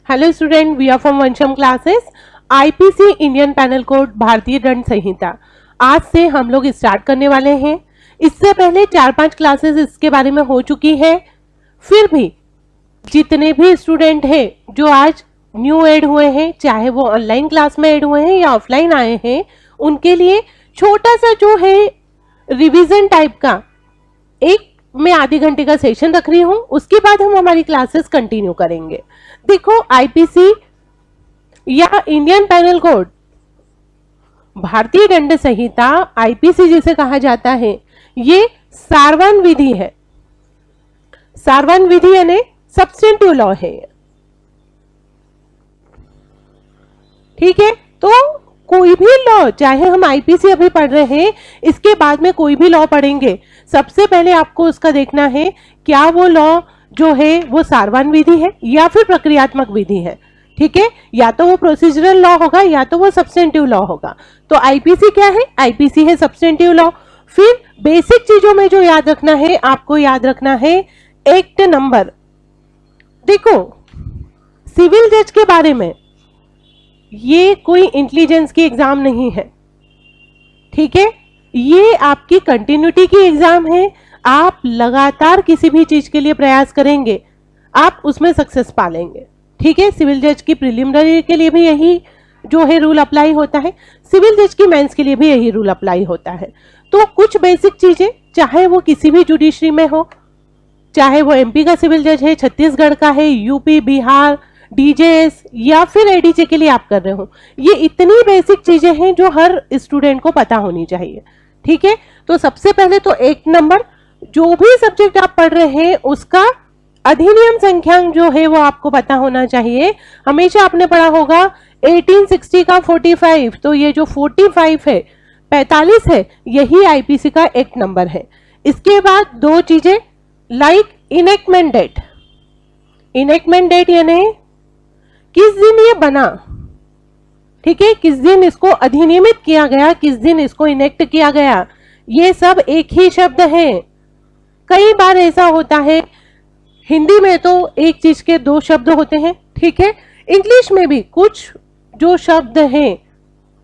Hello student, we are from Vansham classes. IPC Indian penal code भारतीय दंड संहिता आज से हम लोग स्टार्ट करने वाले हैं। इससे पहले 4-5 क्लासेस इसके बारे में हो चुकी है। फिर भी जितने भी स्टूडेंट हैं जो आज न्यू ऐड हुए हैं, चाहे वो ऑनलाइन क्लास में ऐड हुए हैं या ऑफलाइन आए हैं, उनके लिए छोटा सा जो है रिवीजन टाइप का एक मैं आधे घंटे का सेशन रख रही हूं। उसके बाद हम हमारी क्लासेस कंटिन्यू करेंगे। देखो, आईपीसी या इंडियन पैनल कोड भारतीय दंड संहिता आईपीसी जिसे कहा जाता है, ये सारवन विधि है। सारवन विधि यानी सब्स्टेंटिव लॉ है। ठीक है, तो कोई भी लॉ, चाहे हम आईपीसी अभी पढ़ रहे हैं, इसके बाद में कोई भी लॉ पढ़ेंगे, सबसे पहले आपको उसका देखना है क्या वो लॉ जो है वो सारवन विधि है या फिर प्रक्रियात्मक विधि है। ठीक है, या तो वो प्रोसीजरल लॉ होगा या तो वो सब्स्टेंटिव लॉ होगा। तो आईपीसी क्या है? आईपीसी है सब्स्टेंटिव लॉ। फिर बेसिक चीजों में जो याद रखना है, आपको याद रखना है एक्ट नंबर। देखो, सिविल जज के बारे में ये कोई इंटेलिजेंस की एग्जाम नहीं है। ठीक है, ये आपकी कंटिन्यूटी की एग्जाम है। आप लगातार किसी भी चीज के लिए प्रयास करेंगे, आप उसमें सक्सेस पा लेंगे। ठीक है, सिविल जज की प्रिलिमिनरी के लिए भी यही जो है रूल अप्लाई होता है, सिविल जज की मेंस के लिए भी यही रूल अप्लाई होता है। तो कुछ बेसिक चीजें, चाहे वो किसी भी जुडिशरी में हो, चाहे वो एमपी का सिविल जज है, छत्तीसगढ़ का है, यूपी, बिहार, डीजेएस या फिर एडीजे के लिए आप कर रहे हो, ये इतनी बेसिक चीजें हैं जो हर स्टूडेंट को पता होनी चाहिए। ठीक है, तो सबसे पहले तो एक्ट नंबर, जो भी सब्जेक्ट आप पढ़ रहे हैं उसका अधिनियम संख्यांक जो है वो आपको पता होना चाहिए। हमेशा आपने पढ़ा होगा 1860 का 45, तो ये जो 45 है, 45 है, यही आईपीसी का एक्ट नंबर है। इसके बाद दो चीजें, like enactment date. Enactment date यानी किस दिन ये बना। ठीक है, किस दिन इसको अधिनियमित किया गया, किस दिन इसको इनेक्ट किया गया, ये सब एक ही शब्द है। कई बार ऐसा होता है, हिंदी में तो एक चीज के दो शब्द होते हैं। ठीक है, इंग्लिश में भी कुछ जो शब्द हैं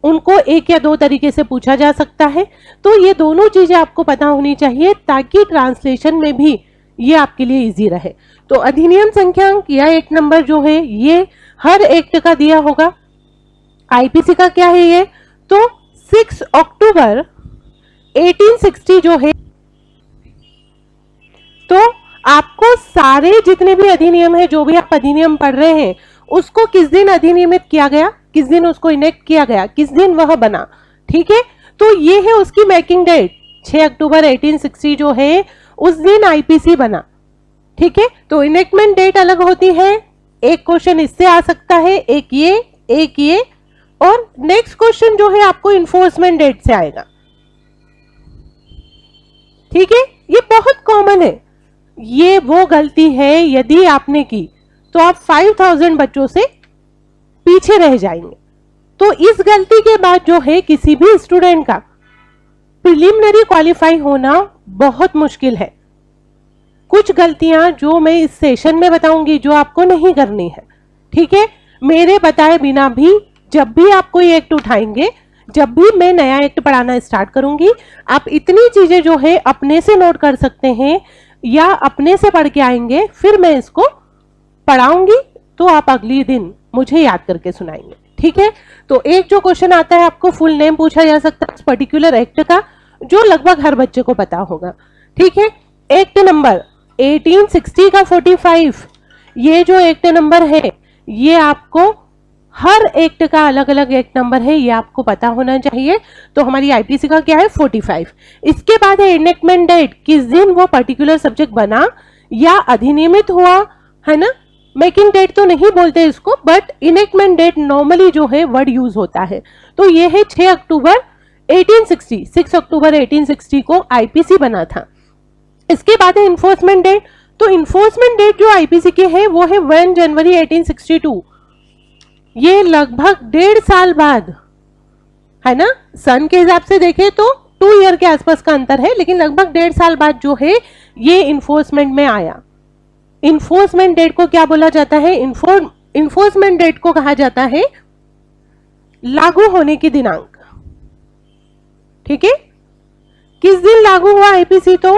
उनको एक या दो तरीके से पूछा जा सकता है। तो ये दोनों चीजें आपको पता होनी चाहिए ताकि ट्रांसलेशन में भी ये आपके लिए इजी रहे। तो अधिनियम संख्यांक या एक्ट नंबर जो है ये हर एक्ट का दिया होगा। आईपीसी का क्या है ये? तो 6 अक्टूबर 1860 जो है, तो आपको सारे जितने भी अधिनियम है, जो भी आप अधिनियम पढ़ रहे हैं, उसको किस दिन अधिनियमित किया गया, किस दिन उसको इनेक्ट किया गया, किस दिन वह बना। ठीक है, तो ये है उसकी मेकिंग डेट, 6 अक्टूबर 1860 जो है उस दिन आईपीसी बना। ठीक है, तो इनेक्टमेंट डेट अलग होती है। एक क्वेश्चन इससे आ सकता है, एक ये, और नेक्स्ट क्वेश्चन जो है आपको इन्फोर्समेंट डेट से आएगा। ठीक है, ये बहुत कॉमन है। ये वो गलती है, यदि आपने की तो आप 5000 बच्चों से पीछे रह जाएंगे। तो इस गलती के बाद जो है किसी भी स्टूडेंट का प्रिलिमिनरी क्वालिफाई होना बहुत मुश्किल है। कुछ गलतियां जो मैं इस सेशन में बताऊंगी जो आपको नहीं करनी है। ठीक है, मेरे बताए बिना भी जब भी आप कोई एक्ट उठाएंगे, जब भी मैं नया एक्ट पढ़ाना स्टार्ट करूंगी, आप इतनी चीजें जो है अपने से नोट कर सकते हैं या अपने से पढ़ के आएंगे, फिर मैं इसको पढ़ाऊंगी तो आप अगले दिन मुझे याद करके सुनाएंगे। ठीक है, तो एक जो क्वेश्चन आता है, आपको फुल नेम पूछा जा सकता है पर्टिकुलर एक्ट का, जो लगभग हर बच्चे को पता होगा। ठीक है, एक्ट नंबर 1860 का 45, ये जो एक्ट नंबर है ये आपको हर एक्ट का अलग अलग एक्ट नंबर है, ये आपको पता होना चाहिए। तो हमारी आईपीसी का क्या है? 45। इसके बाद है इनेक्टमेंट डेट, किस दिन वो पर्टिकुलर सब्जेक्ट बना या अधिनियमित हुआ, है ना। मेकिंग डेट तो नहीं बोलते इसको, बट इनेक्टमेंट डेट नॉर्मली जो है वर्ड यूज होता है। तो ये है 6 अक्टूबर 1860, 6 अक्टूबर 1860 को आईपीसी बना था। इसके बाद है इन्फोर्समेंट डेट। तो इन्फोर्समेंट डेट जो आईपीसी की है वो है 1 जनवरी 1862। ये लगभग 1.5 साल बाद, है ना, सन के हिसाब से देखें तो 2 ईयर के आसपास का अंतर है, लेकिन लगभग 1.5 साल बाद जो है ये इन्फोर्समेंट में आया। इन्फोर्समेंट डेट को क्या बोला जाता है? इन्फोर्समेंट डेट को कहा जाता है लागू होने की दिनांक। ठीक है, किस दिन लागू हुआ आईपीसी? तो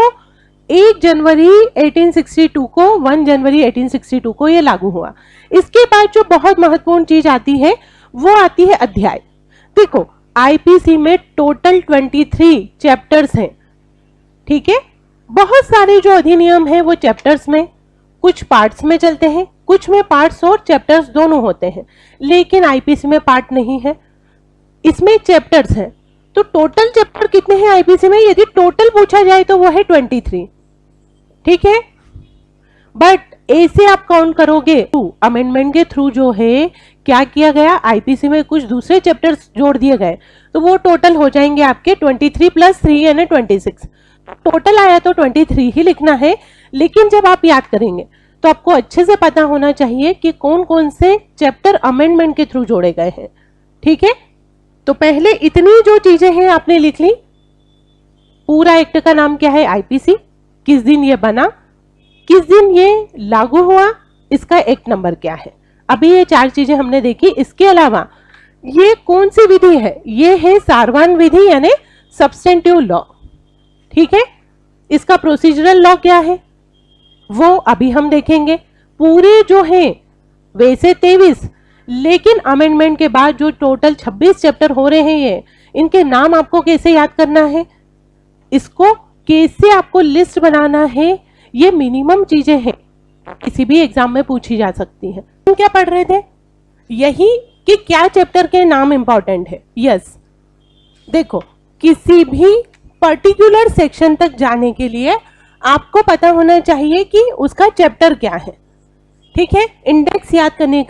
1 जनवरी 1862 को, 1 जनवरी 1862 को ये लागू हुआ। इसके बाद जो बहुत महत्वपूर्ण चीज आती है वो आती है अध्याय। देखो, आईपीसी में टोटल 23 चैप्टर्स हैं। ठीक है, बहुत सारे जो अधिनियम हैं वो चैप्टर्स में, कुछ पार्ट्स में चलते हैं, कुछ में पार्ट्स और चैप्टर्स दोनों होते हैं, लेकिन आईपीसी में पार्ट नहीं है, इसमें चैप्टर्स हैं। तो टोटल चैप्टर कितने हैं आईपीसी में? यदि टोटल पूछा जाए तो वो है 23। ठीक है, बट ऐसे आप काउंट करोगे अमेंडमेंट के थ्रू जो है क्या किया गया, आईपीसी में कुछ दूसरे चैप्टर्स जोड़ दिए गए, तो वो टोटल हो जाएंगे आपके 23 + 3 यानी 26। टोटल आया तो 23 ही लिखना है, लेकिन जब आप याद करेंगे तो आपको अच्छे से पता होना चाहिए कि कौन कौन से चैप्टर अमेंडमेंट के थ्रू जोड़े गए हैं। ठीक है, तो पहले इतनी जो चीजें हैं आपने लिख ली। पूरा एक्ट का नाम क्या है? आईपीसी। किस दिन ये बना, किस दिन ये लागू हुआ, इसका एक्ट नंबर क्या है। अभी ये 4 चीजें हमने देखी। इसके अलावा ये कौन सी विधि है? ये है सारवान विधि यानी सब्सटेंटिव लॉ। ठीक है, इसका प्रोसीजरल लॉ क्या है वो अभी हम देखेंगे। पूरे जो है वैसे 23, लेकिन अमेंडमेंट के बाद जो टोटल 26 चैप्टर हो रहे हैं ये, इनके नाम आपको कैसे याद करना है, इसको कैसे आपको लिस्ट बनाना है, ये मिनिमम चीजें हैं, किसी भी एग्जाम में पूछी जा सकती है। हम क्या पढ़ रहे थे? यही कि क्या चैप्टर के नाम इंपॉर्टेंट है। यस, देखो, किसी भी पर्टिकुलर सेक्शन तक जाने के लिए आपको पता होना चाहिए कि उसका चैप्टर क्या है। ठीक है, इंडेक्स याद करने का